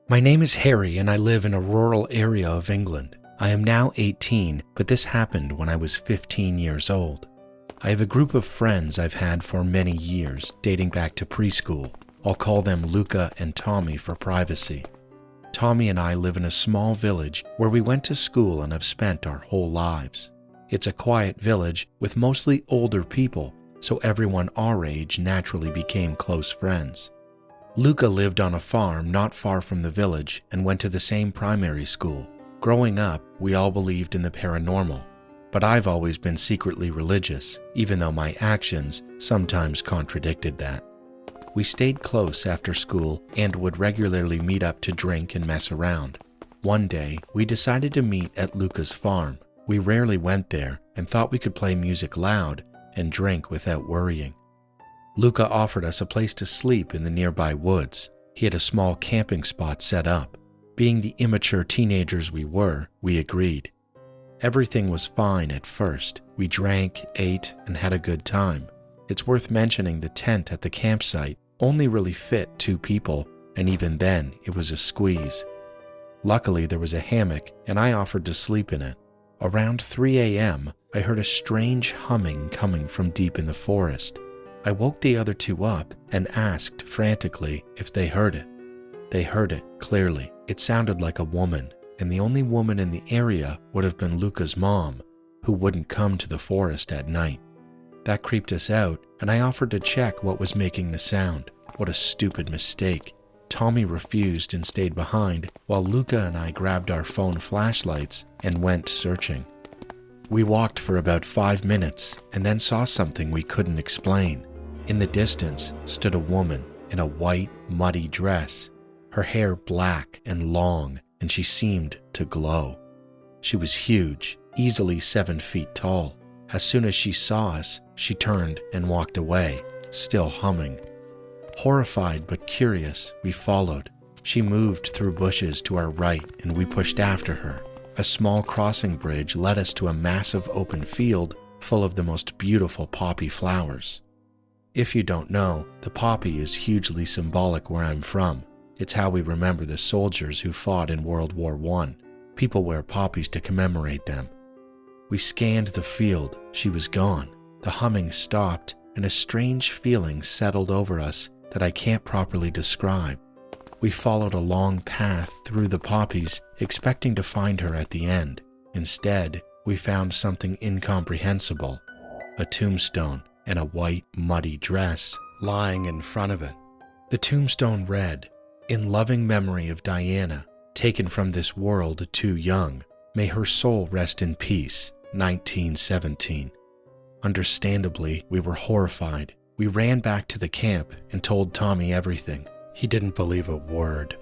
My name is Harry and I live in a rural area of England. I am now 18, but this happened when I was 15 years old. I have a group of friends I've had for many years, dating back to preschool. I'll call them Luca and Tommy for privacy. Tommy and I live in a small village where we went to school and have spent our whole lives. It's a quiet village with mostly older people, so everyone our age naturally became close friends. Luca lived on a farm not far from the village and went to the same primary school. Growing up, we all believed in the paranormal, but I've always been secretly religious, even though my actions sometimes contradicted that. We stayed close after school and would regularly meet up to drink and mess around. One day, we decided to meet at Luca's farm. We rarely went there and thought we could play music loud and drink without worrying. Luca offered us a place to sleep in the nearby woods. He had a small camping spot set up. Being the immature teenagers we were, we agreed. Everything was fine at first. We drank, ate, and had a good time. It's worth mentioning the tent at the campsite only really fit 2 people, and even then it was a squeeze. Luckily, there was a hammock, and I offered to sleep in it. Around 3 a.m., I heard a strange humming coming from deep in the forest. I woke the other 2 up and asked frantically if they heard it. They heard it clearly. It sounded like a woman, and the only woman in the area would have been Luca's mom, who wouldn't come to the forest at night. That creeped us out, and I offered to check what was making the sound. What a stupid mistake. Tommy refused and stayed behind, while Luca and I grabbed our phone flashlights and went searching. We walked for about 5 minutes and then saw something we couldn't explain. In the distance stood a woman in a white, muddy dress, her hair black and long, and she seemed to glow. She was huge, easily 7 feet tall. As soon as she saw us, she turned and walked away, still humming. Horrified but curious, we followed. She moved through bushes to our right, and we pushed after her. A small crossing bridge led us to a massive open field full of the most beautiful poppy flowers. If you don't know, the poppy is hugely symbolic where I'm from. It's how we remember the soldiers who fought in World War I. People wear poppies to commemorate them. We scanned the field. She was gone. The humming stopped, and a strange feeling settled over us that I can't properly describe. We followed a long path through the poppies, expecting to find her at the end. Instead, we found something incomprehensible: a tombstone and a white, muddy dress lying in front of it. The tombstone read, "In loving memory of Diana, taken from this world too young. May her soul rest in peace, 1917. Understandably, we were horrified. We ran back to the camp and told Tommy everything. He didn't believe a word.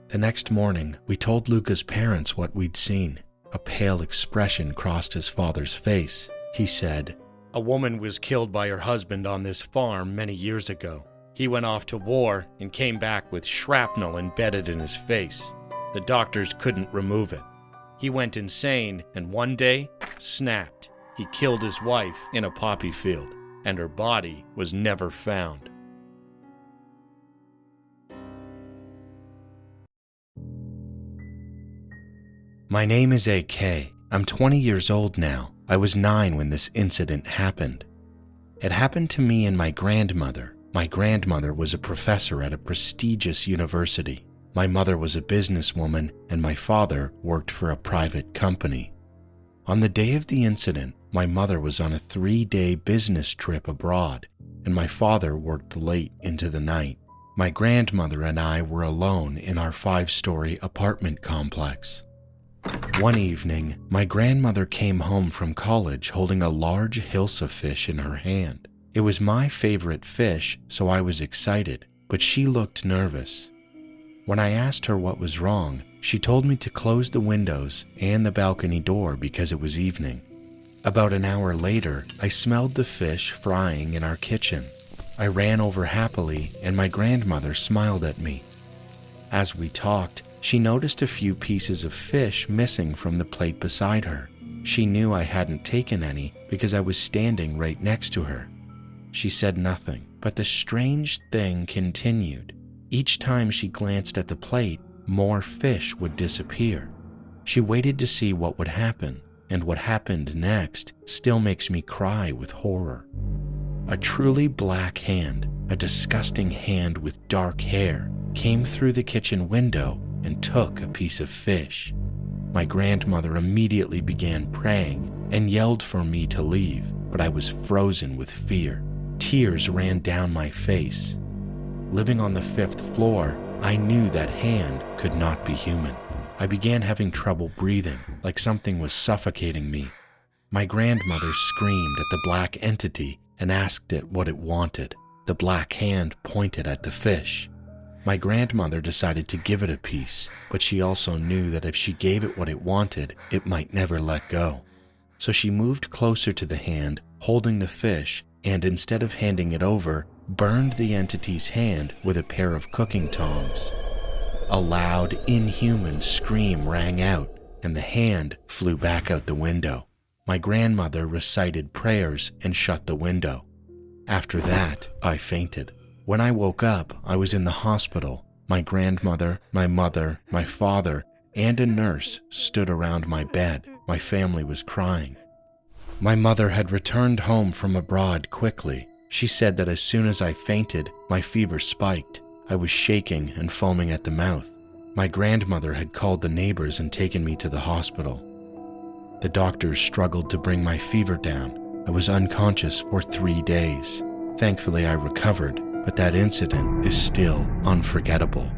The next morning, we told Luca's parents what we'd seen. A pale expression crossed his father's face. He said, "A woman was killed by her husband on this farm many years ago. He went off to war and came back with shrapnel embedded in his face. The doctors couldn't remove it. He went insane and one day snapped. He killed his wife in a poppy field, and her body was never found." My name is AK. I'm 20 years old now. I was 9 when this incident happened. It happened to me and my grandmother. My grandmother was a professor at a prestigious university. My mother was a businesswoman, and my father worked for a private company. On the day of the incident, my mother was on a 3-day business trip abroad, and my father worked late into the night. My grandmother and I were alone in our 5-story apartment complex. One evening, my grandmother came home from college holding a large hilsa fish in her hand. It was my favorite fish, so I was excited, but she looked nervous. When I asked her what was wrong, she told me to close the windows and the balcony door because it was evening. About an hour later, I smelled the fish frying in our kitchen. I ran over happily, and my grandmother smiled at me. As we talked, she noticed a few pieces of fish missing from the plate beside her. She knew I hadn't taken any because I was standing right next to her. She said nothing, but the strange thing continued. Each time she glanced at the plate, more fish would disappear. She waited to see what would happen, and what happened next still makes me cry with horror. A truly black hand, a disgusting hand with dark hair, came through the kitchen window and took a piece of fish. My grandmother immediately began praying and yelled for me to leave, but I was frozen with fear. Tears ran down my face. Living on the 5th floor, I knew that hand could not be human. I began having trouble breathing, like something was suffocating me. My grandmother screamed at the black entity and asked it what it wanted. The black hand pointed at the fish. My grandmother decided to give it a piece, but she also knew that if she gave it what it wanted, it might never let go. So she moved closer to the hand, holding the fish, and instead of handing it over, burned the entity's hand with a pair of cooking tongs. A loud, inhuman scream rang out, and the hand flew back out the window. My grandmother recited prayers and shut the window. After that, I fainted. When I woke up, I was in the hospital. My grandmother, my mother, my father, and a nurse stood around my bed. My family was crying. My mother had returned home from abroad quickly. She said that as soon as I fainted, my fever spiked. I was shaking and foaming at the mouth. My grandmother had called the neighbors and taken me to the hospital. The doctors struggled to bring my fever down. I was unconscious for 3 days. Thankfully, I recovered, but that incident is still unforgettable.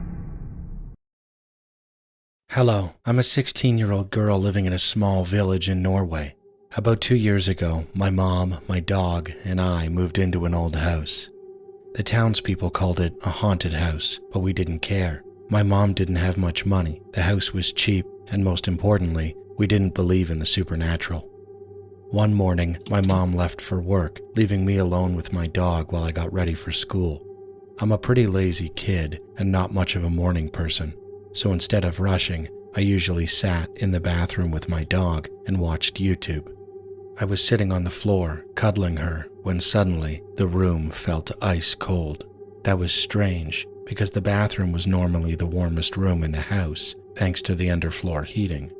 Hello, I'm a 16-year-old girl living in a small village in Norway. About 2 years ago, my mom, my dog, and I moved into an old house. The townspeople called it a haunted house, but we didn't care. My mom didn't have much money, the house was cheap, and most importantly, we didn't believe in the supernatural. One morning, my mom left for work, leaving me alone with my dog while I got ready for school. I'm a pretty lazy kid and not much of a morning person, so instead of rushing, I usually sat in the bathroom with my dog and watched YouTube. I was sitting on the floor, cuddling her, when suddenly the room felt ice cold. That was strange, because the bathroom was normally the warmest room in the house, thanks to the underfloor heating.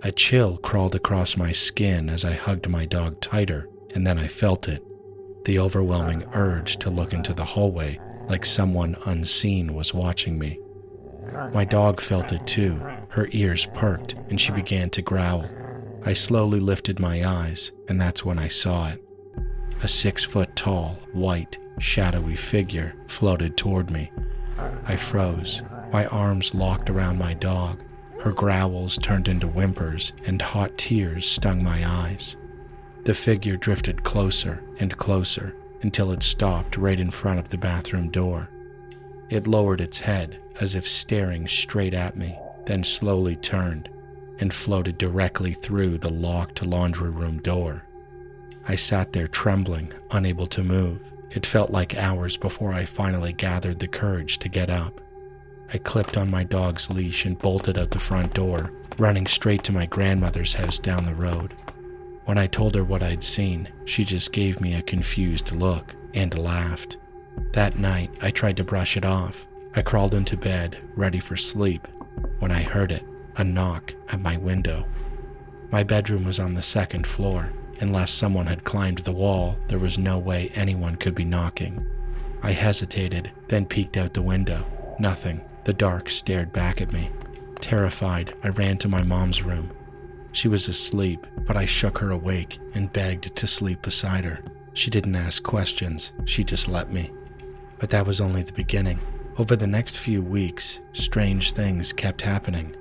A chill crawled across my skin as I hugged my dog tighter, and then I felt it. The overwhelming urge to look into the hallway, like someone unseen was watching me. My dog felt it too. Her ears perked, and she began to growl. I slowly lifted my eyes, and that's when I saw it. A 6-foot-tall, white, shadowy figure floated toward me. I froze. My arms locked around my dog. Her growls turned into whimpers, and hot tears stung my eyes. The figure drifted closer and closer until it stopped right in front of the bathroom door. It lowered its head as if staring straight at me, then slowly turned and floated directly through the locked laundry room door. I sat there trembling, unable to move. It felt like hours before I finally gathered the courage to get up. I clipped on my dog's leash and bolted out the front door, running straight to my grandmother's house down the road. When I told her what I'd seen, she just gave me a confused look and laughed. That night, I tried to brush it off. I crawled into bed, ready for sleep, when I heard it. A knock at my window. My bedroom was on the 2nd floor. Unless someone had climbed the wall, there was no way anyone could be knocking. I hesitated, then peeked out the window. Nothing. The dark stared back at me. Terrified, I ran to my mom's room. She was asleep, but I shook her awake and begged to sleep beside her. She didn't ask questions, she just let me. But that was only the beginning. Over the next few weeks, strange things kept happening.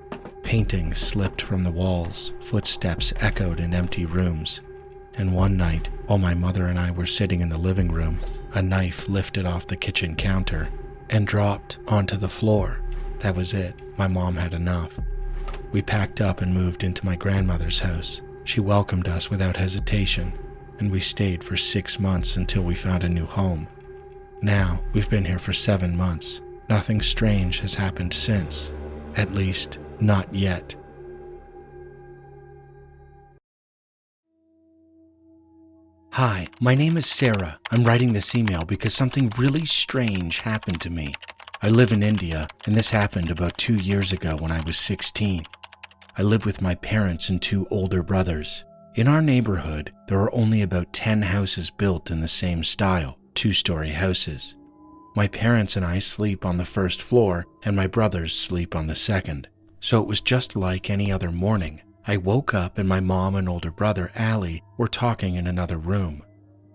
Paintings slipped from the walls, footsteps echoed in empty rooms. And one night, while my mother and I were sitting in the living room, a knife lifted off the kitchen counter and dropped onto the floor. That was it. My mom had enough. We packed up and moved into my grandmother's house. She welcomed us without hesitation, and we stayed for 6 months until we found a new home. Now, we've been here for 7 months. Nothing strange has happened since. At least, not yet. Hi, my name is Sarah. I'm writing this email because something really strange happened to me. I live in India, and this happened about 2 years ago when I was 16. I live with my parents and 2 older brothers. In our neighborhood, there are only about 10 houses built in the same style, 2-story houses. My parents and I sleep on the first floor, and my brothers sleep on the second. So it was just like any other morning. I woke up and my mom and older brother, Ali, were talking in another room.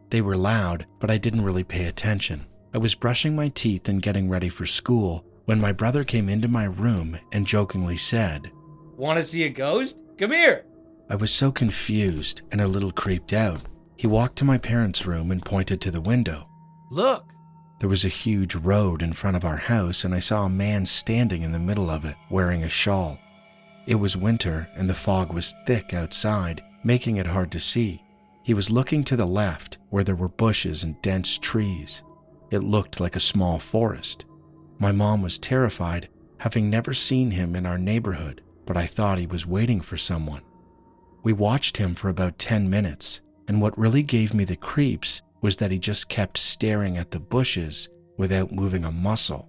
They were loud, but I didn't really pay attention. I was brushing my teeth and getting ready for school when my brother came into my room and jokingly said, "Want to see a ghost? Come here." I was so confused and a little creeped out. He walked to my parents' room and pointed to the window. "Look." There was a huge road in front of our house, and I saw a man standing in the middle of it, wearing a shawl. It was winter, and the fog was thick outside, making it hard to see. He was looking to the left, where there were bushes and dense trees. It looked like a small forest. My mom was terrified, having never seen him in our neighborhood, but I thought he was waiting for someone. We watched him for about 10 minutes, and what really gave me the creeps was that he just kept staring at the bushes without moving a muscle.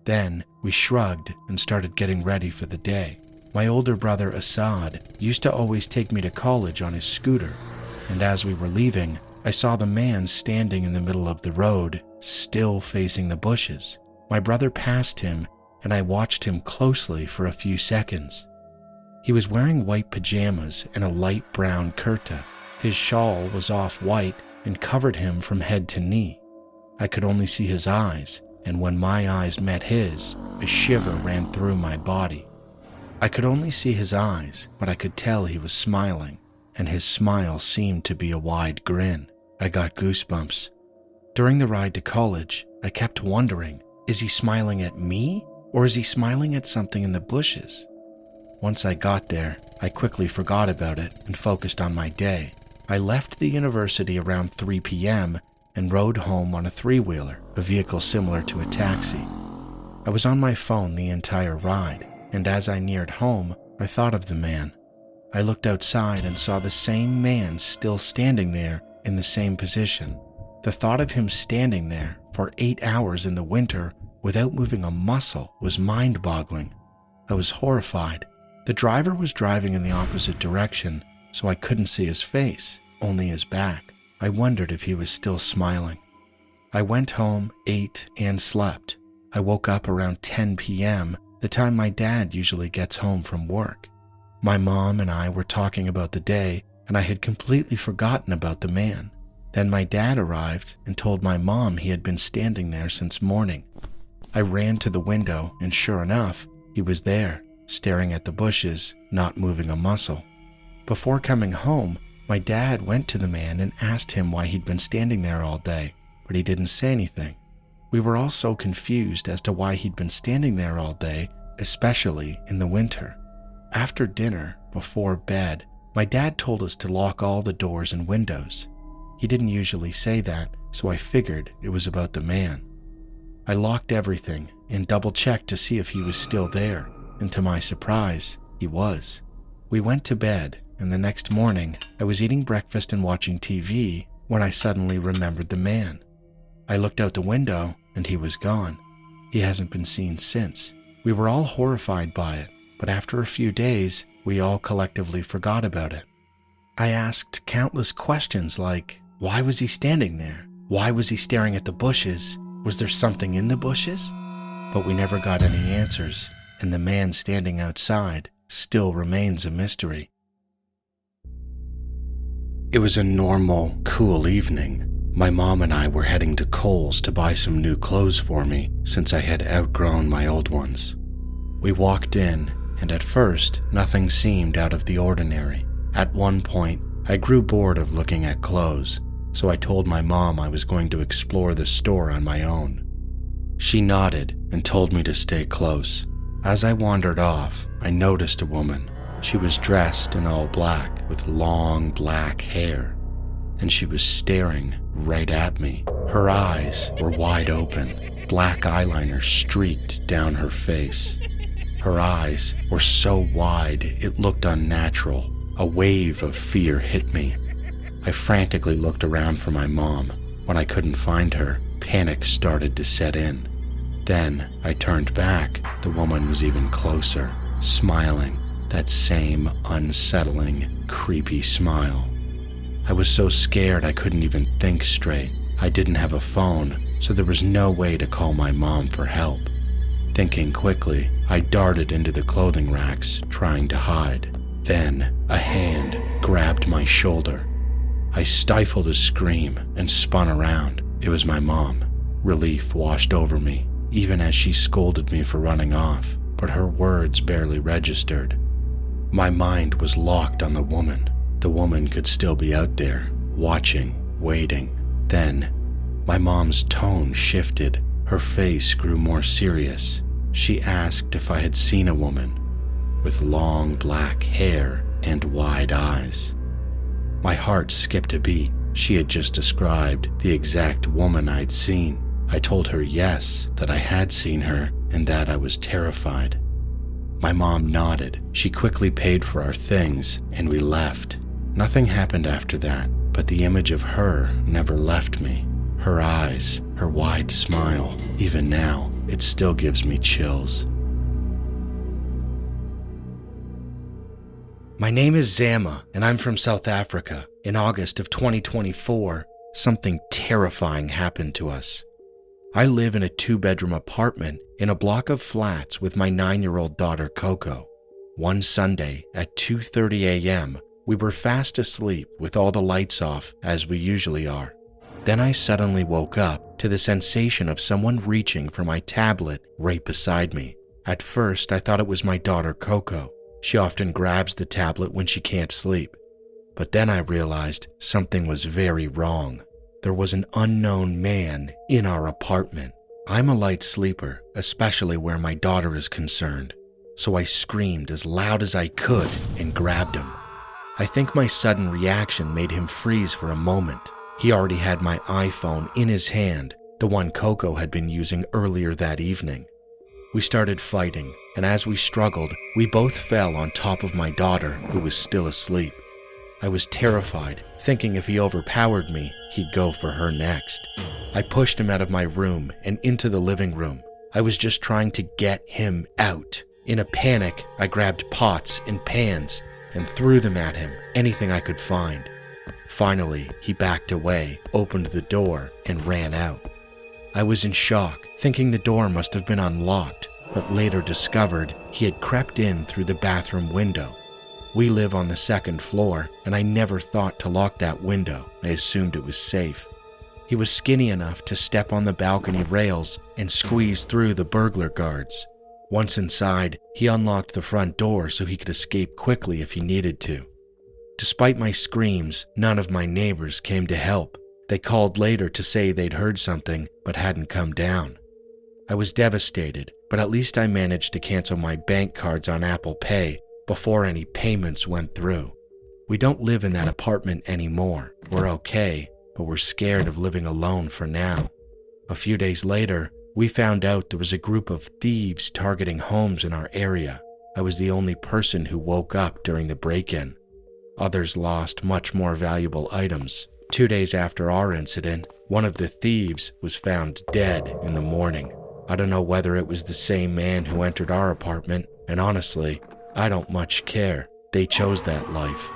Then we shrugged and started getting ready for the day. My older brother Assad used to always take me to college on his scooter, and as we were leaving, I saw the man standing in the middle of the road, still facing the bushes. My brother passed him, and I watched him closely for a few seconds. He was wearing white pajamas and a light brown kurta. His shawl was off-white and covered him from head to knee. I could only see his eyes, and when my eyes met his, a shiver ran through my body. I could only see his eyes, but I could tell he was smiling, and his smile seemed to be a wide grin. I got goosebumps. During the ride to college, I kept wondering, is he smiling at me, or is he smiling at something in the bushes? Once I got there, I quickly forgot about it and focused on my day. I left the university around 3 p.m. and rode home on a 3-wheeler, a vehicle similar to a taxi. I was on my phone the entire ride, and as I neared home, I thought of the man. I looked outside and saw the same man still standing there in the same position. The thought of him standing there for 8 hours in the winter without moving a muscle was mind-boggling. I was horrified. The driver was driving in the opposite direction, so I couldn't see his face, only his back. I wondered if he was still smiling. I went home, ate, and slept. I woke up around 10 p.m., the time my dad usually gets home from work. My mom and I were talking about the day, and I had completely forgotten about the man. Then my dad arrived and told my mom he had been standing there since morning. I ran to the window, and sure enough, he was there, staring at the bushes, not moving a muscle. Before coming home, my dad went to the man and asked him why he'd been standing there all day, but he didn't say anything. We were all so confused as to why he'd been standing there all day, especially in the winter. After dinner, before bed, my dad told us to lock all the doors and windows. He didn't usually say that, so I figured it was about the man. I locked everything and double-checked to see if he was still there, and to my surprise, he was. We went to bed, and the next morning, I was eating breakfast and watching TV when I suddenly remembered the man. I looked out the window, and he was gone. He hasn't been seen since. We were all horrified by it, but after a few days, we all collectively forgot about it. I asked countless questions like, why was he standing there? Why was he staring at the bushes? Was there something in the bushes? But we never got any answers, and the man standing outside still remains a mystery. It was a normal, cool evening. My mom and I were heading to Kohl's to buy some new clothes for me since I had outgrown my old ones. We walked in, and at first, nothing seemed out of the ordinary. At one point, I grew bored of looking at clothes, so I told my mom I was going to explore the store on my own. She nodded and told me to stay close. As I wandered off, I noticed a woman. She was dressed in all black with long black hair, and she was staring right at me. Her eyes were wide open, black eyeliner streaked down her face. Her eyes were so wide it looked unnatural. A wave of fear hit me. I frantically looked around for my mom. When I couldn't find her, panic started to set in. Then I turned back. The woman was even closer, smiling, that same unsettling, creepy smile. I was so scared I couldn't even think straight. I didn't have a phone, so there was no way to call my mom for help. Thinking quickly, I darted into the clothing racks, trying to hide. Then a hand grabbed my shoulder. I stifled a scream and spun around. It was my mom. Relief washed over me, even as she scolded me for running off, but her words barely registered. My mind was locked on the woman. The woman could still be out there, watching, waiting. Then, my mom's tone shifted. Her face grew more serious. She asked if I had seen a woman with long black hair and wide eyes. My heart skipped a beat. She had just described the exact woman I'd seen. I told her yes, that I had seen her, and that I was terrified. My mom nodded. She quickly paid for our things, and we left. Nothing happened after that, but the image of her never left me. Her eyes, her wide smile, even now, it still gives me chills. My name is Zama, and I'm from South Africa. In August of 2024, something terrifying happened to us. I live in a 2-bedroom apartment in a block of flats with my 9-year-old daughter Coco. One Sunday at 2:30 a.m., we were fast asleep with all the lights off, as we usually are. Then I suddenly woke up to the sensation of someone reaching for my tablet right beside me. At first, I thought it was my daughter Coco. She often grabs the tablet when she can't sleep. But then I realized something was very wrong. There was an unknown man in our apartment. I'm a light sleeper, especially where my daughter is concerned, so I screamed as loud as I could and grabbed him. I think my sudden reaction made him freeze for a moment. He already had my iPhone in his hand, the one Coco had been using earlier that evening. We started fighting, and as we struggled, we both fell on top of my daughter, who was still asleep. I was terrified, thinking if he overpowered me, he'd go for her next. I pushed him out of my room and into the living room. I was just trying to get him out. In a panic, I grabbed pots and pans and threw them at him, anything I could find. Finally, he backed away, opened the door, and ran out. I was in shock, thinking the door must have been unlocked, but later discovered he had crept in through the bathroom window. We live on the 2nd floor, and I never thought to lock that window. I assumed it was safe. He was skinny enough to step on the balcony rails and squeeze through the burglar guards. Once inside, he unlocked the front door so he could escape quickly if he needed to. Despite my screams, none of my neighbors came to help. They called later to say they'd heard something, but hadn't come down. I was devastated, but at least I managed to cancel my bank cards on Apple Pay before any payments went through. We don't live in that apartment anymore. We're okay, but we're scared of living alone for now. A few days later, we found out there was a group of thieves targeting homes in our area. I was the only person who woke up during the break-in. Others lost much more valuable items. 2 days after our incident, one of the thieves was found dead in the morning. I don't know whether it was the same man who entered our apartment, and honestly, I don't much care. They chose that life.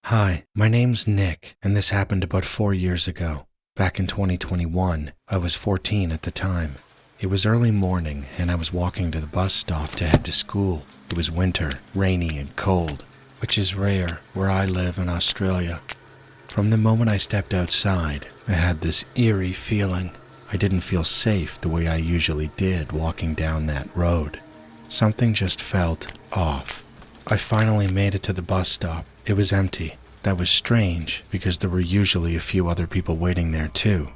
Hi, my name's Nick, and this happened about 4 years ago. Back in 2021, I was 14 at the time. It was early morning, and I was walking to the bus stop to head to school. It was winter, rainy and cold, which is rare where I live in Australia. From the moment I stepped outside, I had this eerie feeling. I didn't feel safe the way I usually did walking down that road. Something just felt off. I finally made it to the bus stop. It was empty. That was strange because there were usually a few other people waiting there too.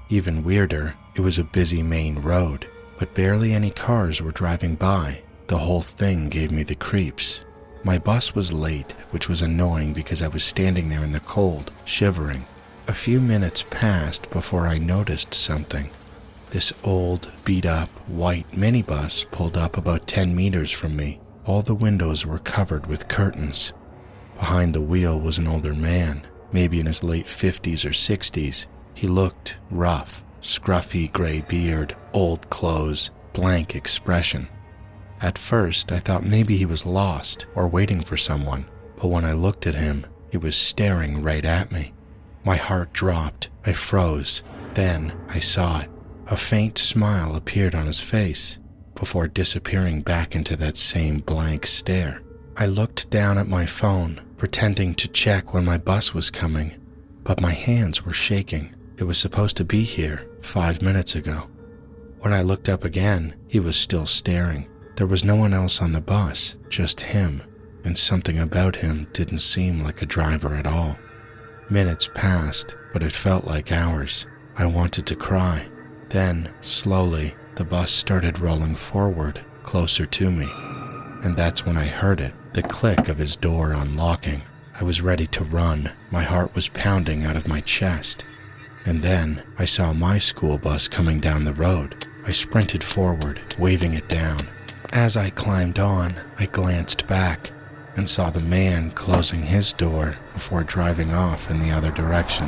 Even weirder, it was a busy main road, but barely any cars were driving by. The whole thing gave me the creeps. My bus was late, which was annoying because I was standing there in the cold, shivering. A few minutes passed before I noticed something. This old, beat-up, white minibus pulled up about 10 meters from me. All the windows were covered with curtains. Behind the wheel was an older man, maybe in his late 50s or 60s. He looked rough, scruffy gray beard, old clothes, blank expression. At first, I thought maybe he was lost or waiting for someone, but when I looked at him, he was staring right at me. My heart dropped. I froze. Then I saw it. A faint smile appeared on his face before disappearing back into that same blank stare. I looked down at my phone, pretending to check when my bus was coming, but my hands were shaking. It was supposed to be here 5 minutes ago. When I looked up again, he was still staring. There was no one else on the bus, just him, and something about him didn't seem like a driver at all. Minutes passed, but it felt like hours. I wanted to cry. Then, slowly, the bus started rolling forward, closer to me. And that's when I heard it, the click of his door unlocking. I was ready to run. My heart was pounding out of my chest. And then I saw my school bus coming down the road. I sprinted forward, waving it down. As I climbed on, I glanced back and saw the man closing his door before driving off in the other direction.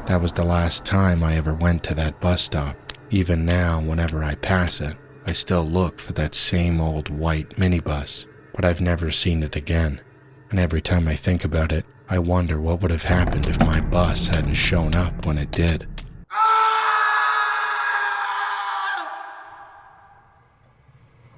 That was the last time I ever went to that bus stop. Even now, whenever I pass it, I still look for that same old white minibus, but I've never seen it again. And every time I think about it, I wonder what would have happened if my bus hadn't shown up when it did.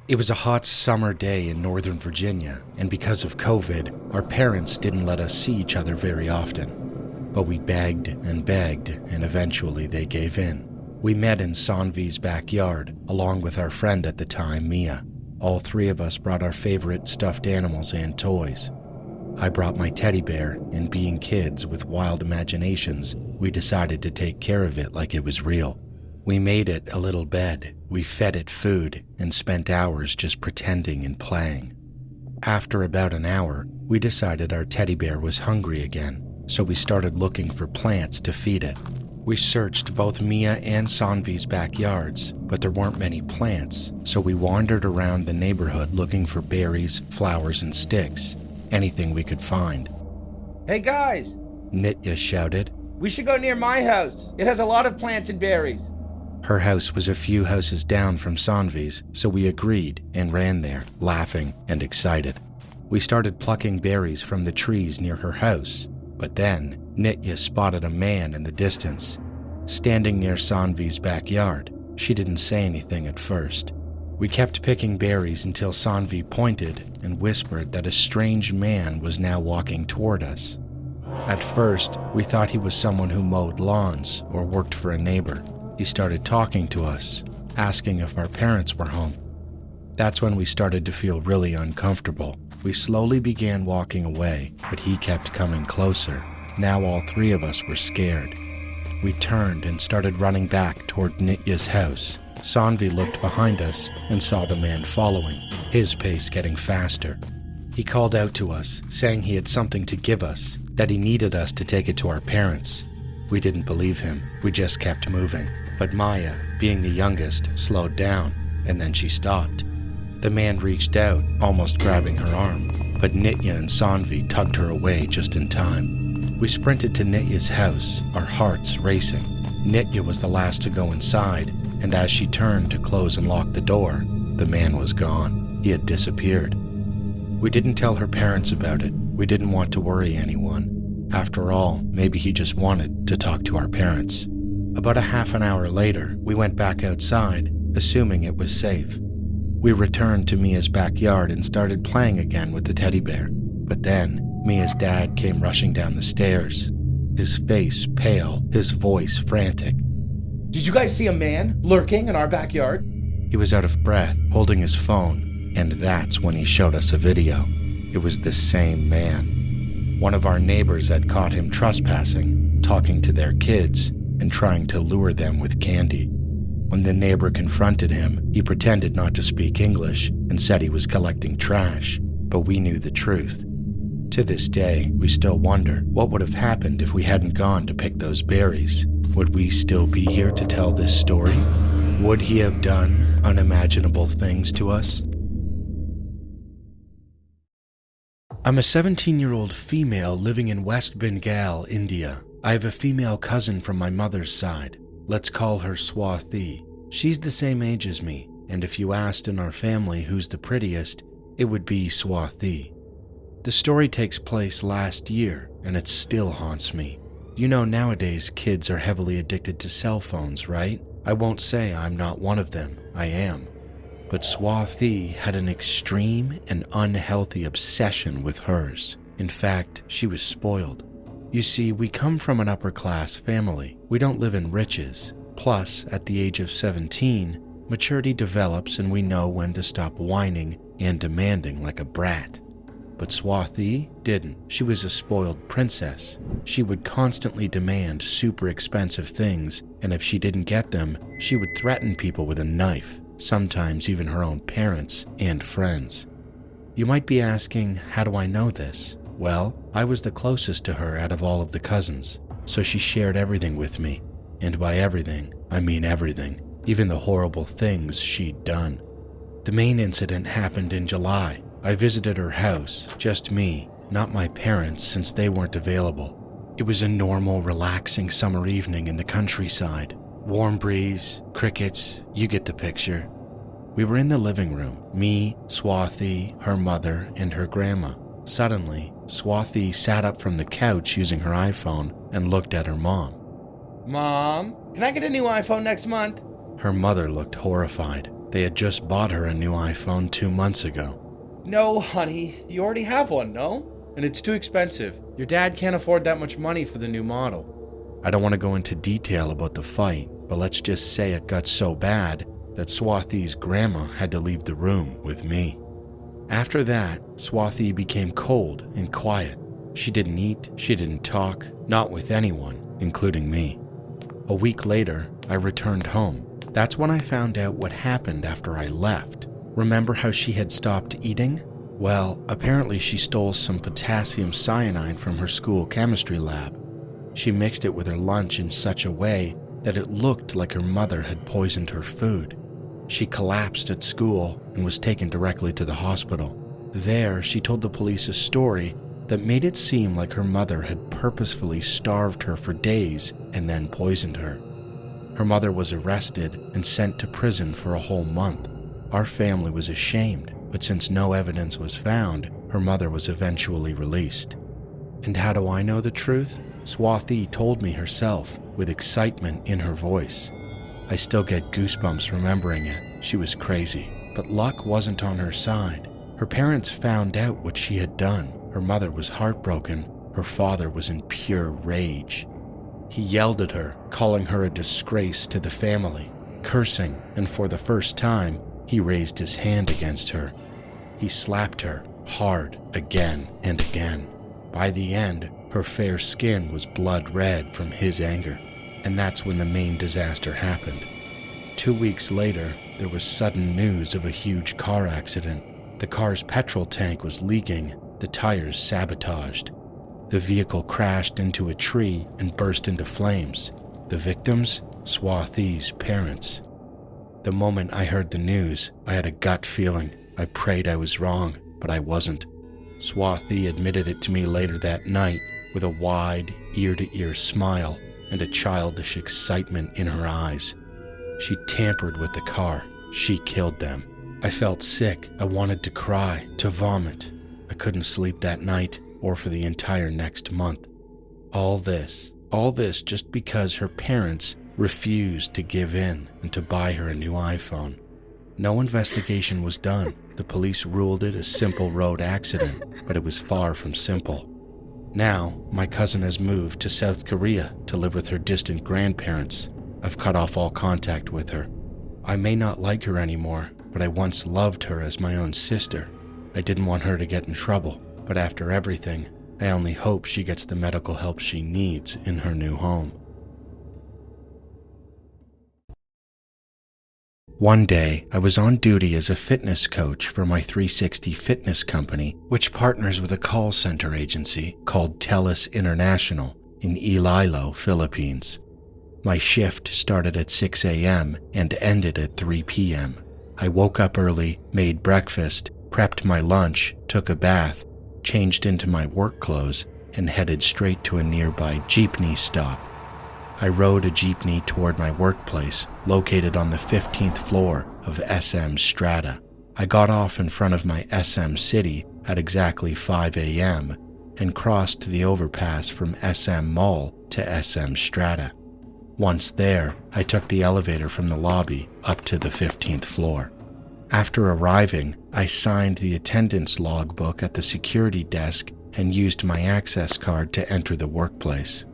It was a hot summer day in Northern Virginia, and because of COVID, our parents didn't let us see each other very often. But we begged, and eventually they gave in. We met in Sanvi's backyard, along with our friend at the time, Mia. All three of us brought our favorite stuffed animals and toys. I brought my teddy bear, and being kids with wild imaginations, we decided to take care of it like it was real. We made it a little bed, we fed it food, and spent hours just pretending and playing. After about an hour, we decided our teddy bear was hungry again, so we started looking for plants to feed it. We searched both Mia and Sanvi's backyards, but there weren't many plants, so we wandered around the neighborhood looking for berries, flowers, and sticks, anything we could find. Hey guys, Nitya shouted. we should go near my house. It has a lot of plants and berries. Her house was a few houses down from Sanvi's, so we agreed and ran there, laughing and excited. We started plucking berries from the trees near her house, but then Nitya spotted a man in the distance, standing near Sanvi's backyard. She didn't say anything at first. We kept picking berries until Sanvi pointed and whispered that a strange man was now walking toward us. At first, we thought he was someone who mowed lawns or worked for a neighbor. He started talking to us, asking if our parents were home. That's when we started to feel really uncomfortable. We slowly began walking away, but he kept coming closer. Now all three of us were scared. We turned and started running back toward Nitya's house. Sanvi looked behind us and saw the man following, his pace getting faster. He called out to us, saying he had something to give us, that he needed us to take it to our parents. We didn't believe him. We just kept moving. But Maya, being the youngest, slowed down, and then she stopped. The man reached out, almost grabbing her arm, but Nitya and Sanvi tugged her away just in time. We sprinted to Nitya's house, our hearts racing. Nitya was the last to go inside, and as she turned to close and lock the door, the man was gone. He had disappeared. We didn't tell her parents about it. We didn't want to worry anyone. After all, maybe he just wanted to talk to our parents. About a half an hour later, we went back outside, assuming it was safe. We returned to Mia's backyard and started playing again with the teddy bear. But then, Mia's dad came rushing down the stairs, his face pale, his voice frantic. Did you guys see a man lurking in our backyard? He was out of breath, holding his phone, and that's when he showed us a video. It was the same man. One of our neighbors had caught him trespassing, talking to their kids, and trying to lure them with candy. When the neighbor confronted him, he pretended not to speak English and said he was collecting trash, but we knew the truth. To this day, we still wonder what would have happened if we hadn't gone to pick those berries. Would we still be here to tell this story? Would he have done unimaginable things to us? I'm a 17-year-old female living in West Bengal, India. I have a female cousin from my mother's side. Let's call her Swathi. She's the same age as me, and if you asked in our family who's the prettiest, it would be Swathi. The story takes place last year, and it still haunts me. You know nowadays kids are heavily addicted to cell phones, right? I won't say I'm not one of them, I am. But Swathi had an extreme and unhealthy obsession with hers. In fact, she was spoiled. You see, we come from an upper-class family. We don't live in riches. Plus, at the age of 17, maturity develops and we know when to stop whining and demanding like a brat. But Swathi didn't. She was a spoiled princess. She would constantly demand super expensive things, and if she didn't get them, she would threaten people with a knife, sometimes even her own parents and friends. You might be asking, how do I know this? Well, I was the closest to her out of all of the cousins, so she shared everything with me. And by everything, I mean everything, even the horrible things she'd done. The main incident happened in July. I visited her house, just me, not my parents since they weren't available. It was a normal, relaxing summer evening in the countryside. Warm breeze, crickets, you get the picture. We were in the living room, me, Swathi, her mother, and her grandma. Suddenly, Swathi sat up from the couch using her iPhone and looked at her mom. Mom, can I get a new iPhone next month? Her mother looked horrified. They had just bought her a new iPhone 2 months ago. No, honey, you already have one, no? And it's too expensive. Your dad can't afford that much money for the new model. I don't want to go into detail about the fight, but let's just say it got so bad that Swathi's grandma had to leave the room with me. After that, Swathi became cold and quiet. She didn't eat, she didn't talk, not with anyone, including me. A week later, I returned home. That's when I found out what happened after I left. Remember how she had stopped eating? Well, apparently she stole some potassium cyanide from her school chemistry lab. She mixed it with her lunch in such a way that it looked like her mother had poisoned her food. She collapsed at school and was taken directly to the hospital. There, she told the police a story that made it seem like her mother had purposefully starved her for days and then poisoned her. Her mother was arrested and sent to prison for a whole month. Our family was ashamed, but since no evidence was found, her mother was eventually released. And how do I know the truth? Swathi told me herself, with excitement in her voice. I still get goosebumps remembering it. She was crazy, but luck wasn't on her side. Her parents found out what she had done. Her mother was heartbroken. Her father was in pure rage. He yelled at her, calling her a disgrace to the family, cursing, and for the first time, he raised his hand against her. He slapped her hard again and again. By the end, her fair skin was blood red from his anger, and that's when the main disaster happened. 2 weeks later, there was sudden news of a huge car accident. The car's petrol tank was leaking, the tires sabotaged. The vehicle crashed into a tree and burst into flames. The victims? Swathi's parents. The moment I heard the news, I had a gut feeling. I prayed I was wrong, but I wasn't. Swathi admitted it to me later that night with a wide, ear-to-ear smile and a childish excitement in her eyes. She tampered with the car. She killed them. I felt sick. I wanted to cry, to vomit. I couldn't sleep that night or for the entire next month. All this just because her parents refused to give in and to buy her a new iPhone. No investigation was done. The police ruled it a simple road accident, but it was far from simple. Now, my cousin has moved to South Korea to live with her distant grandparents. I've cut off all contact with her. I may not like her anymore, but I once loved her as my own sister. I didn't want her to get in trouble, but after everything, I only hope she gets the medical help she needs in her new home. One day, I was on duty as a fitness coach for my 360 fitness company, which partners with a call center agency called TELUS International in Iloilo, Philippines. My shift started at 6 a.m. and ended at 3 p.m. I woke up early, made breakfast, prepped my lunch, took a bath, changed into my work clothes, and headed straight to a nearby jeepney stop. I rode a jeepney toward my workplace, located on the 15th floor of SM Strata. I got off in front of my SM City at exactly 5 a.m. and crossed the overpass from SM Mall to SM Strata. Once there, I took the elevator from the lobby up to the 15th floor. After arriving, I signed the attendance logbook at the security desk and used my access card to enter the workplace.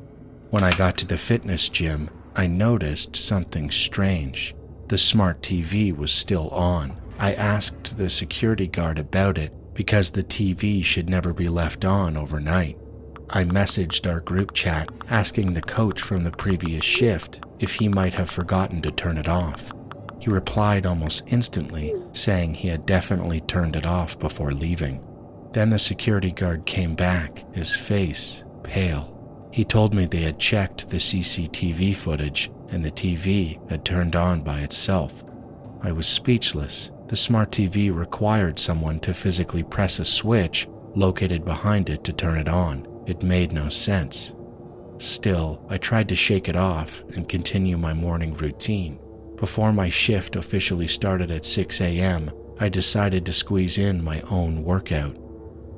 When I got to the fitness gym, I noticed something strange. The smart TV was still on. I asked the security guard about it because the TV should never be left on overnight. I messaged our group chat asking the coach from the previous shift if he might have forgotten to turn it off. He replied almost instantly, saying he had definitely turned it off before leaving. Then the security guard came back, his face pale. He told me they had checked the CCTV footage and the TV had turned on by itself. I was speechless. The smart TV required someone to physically press a switch located behind it to turn it on. It made no sense. Still, I tried to shake it off and continue my morning routine. Before my shift officially started at 6 a.m., I decided to squeeze in my own workout.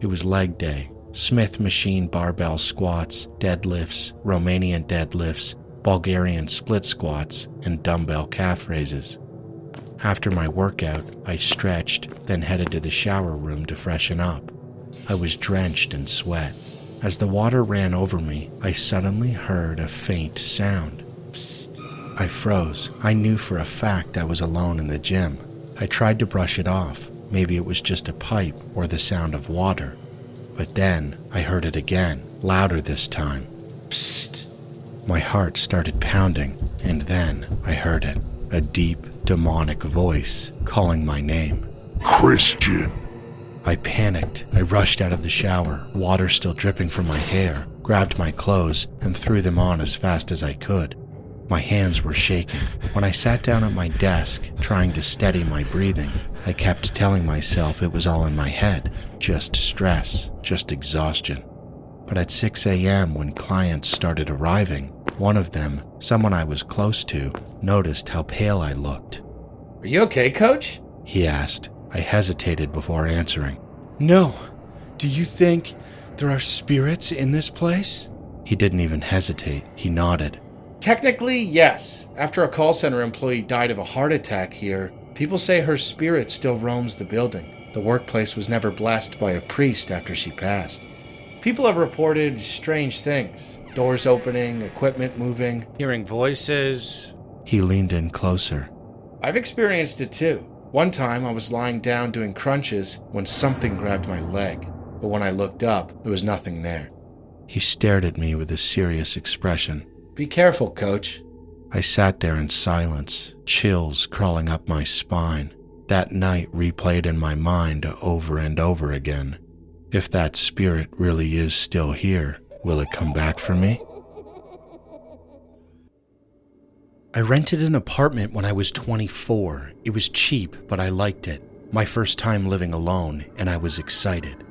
It was leg day. Smith machine barbell squats, deadlifts, Romanian deadlifts, Bulgarian split squats, and dumbbell calf raises. After my workout, I stretched, then headed to the shower room to freshen up. I was drenched in sweat. As the water ran over me, I suddenly heard a faint sound. Psst. I froze. I knew for a fact I was alone in the gym. I tried to brush it off. Maybe it was just a pipe or the sound of water. But then I heard it again, louder this time. Psst! My heart started pounding, and then I heard it, a deep, demonic voice calling my name. Christian! I panicked. I rushed out of the shower, water still dripping from my hair, grabbed my clothes, and threw them on as fast as I could. My hands were shaking. When I sat down at my desk, trying to steady my breathing, I kept telling myself it was all in my head, just stress, just exhaustion. But at 6 a.m. when clients started arriving, one of them, someone I was close to, noticed how pale I looked. Are you okay, Coach? He asked. I hesitated before answering. No. Do you think there are spirits in this place? He didn't even hesitate. He nodded. Technically, yes. After a call center employee died of a heart attack here, people say her spirit still roams the building. The workplace was never blessed by a priest after she passed. People have reported strange things. Doors opening, equipment moving, hearing voices. He leaned in closer. I've experienced it too. One time I was lying down doing crunches when something grabbed my leg, but when I looked up, there was nothing there. He stared at me with a serious expression. Be careful, Coach. I sat there in silence, chills crawling up my spine. That night replayed in my mind over and over again. If that spirit really is still here, will it come back for me? I rented an apartment when I was 24. It was cheap, but I liked it. My first time living alone, and I was excited.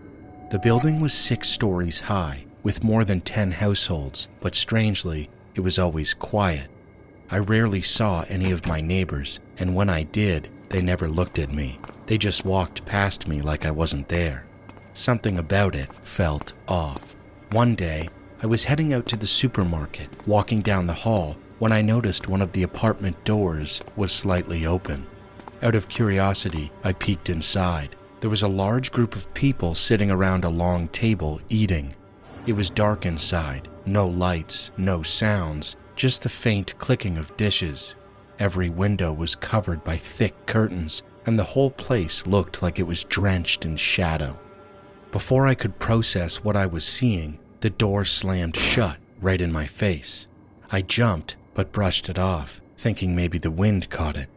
The building was 6 stories high, with more than 10 households, but strangely, it was always quiet. I rarely saw any of my neighbors, and when I did, they never looked at me. They just walked past me like I wasn't there. Something about it felt off. One day, I was heading out to the supermarket, walking down the hall, when I noticed one of the apartment doors was slightly open. Out of curiosity, I peeked inside. There was a large group of people sitting around a long table eating. It was dark inside, no lights, no sounds, just the faint clicking of dishes. Every window was covered by thick curtains, and the whole place looked like it was drenched in shadow. Before I could process what I was seeing, the door slammed shut right in my face. I jumped, but brushed it off, thinking maybe the wind caught it.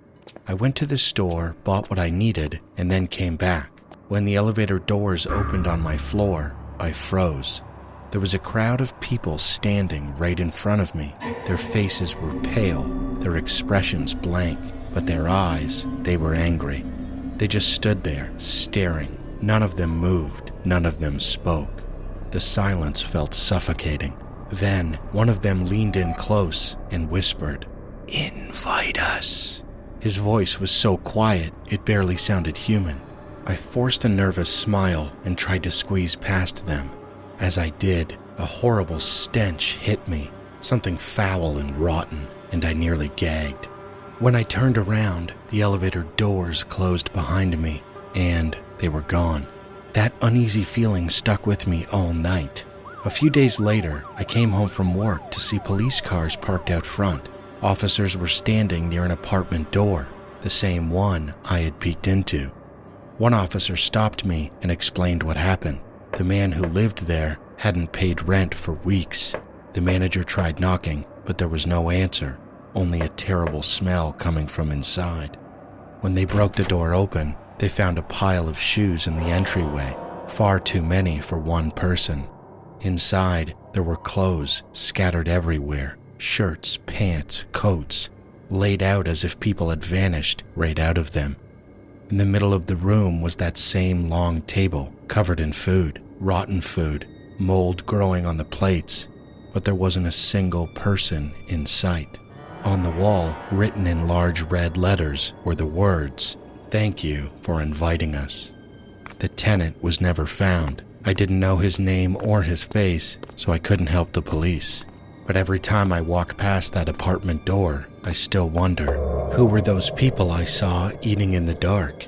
I went to the store, bought what I needed, and then came back. When the elevator doors opened on my floor, I froze. There was a crowd of people standing right in front of me. Their faces were pale, their expressions blank, but their eyes, they were angry. They just stood there, staring. None of them moved, none of them spoke. The silence felt suffocating. Then one of them leaned in close and whispered, "Invite us." His voice was so quiet it barely sounded human. I forced a nervous smile and tried to squeeze past them. As I did, a horrible stench hit me, something foul and rotten, and I nearly gagged. When I turned around, the elevator doors closed behind me, and they were gone. That uneasy feeling stuck with me all night. A few days later, I came home from work to see police cars parked out front. Officers were standing near an apartment door, the same one I had peeked into. One officer stopped me and explained what happened. The man who lived there hadn't paid rent for weeks. The manager tried knocking, but there was no answer, only a terrible smell coming from inside. When they broke the door open, they found a pile of shoes in the entryway, far too many for one person. Inside, there were clothes scattered everywhere, shirts, pants, coats, laid out as if people had vanished right out of them. In the middle of the room was that same long table, covered in food, rotten food, mold growing on the plates, but there wasn't a single person in sight. On the wall, written in large red letters, were the words, "Thank you for inviting us." The tenant was never found. I didn't know his name or his face, so I couldn't help the police. But every time I walk past that apartment door, I still wonder, who were those people I saw eating in the dark?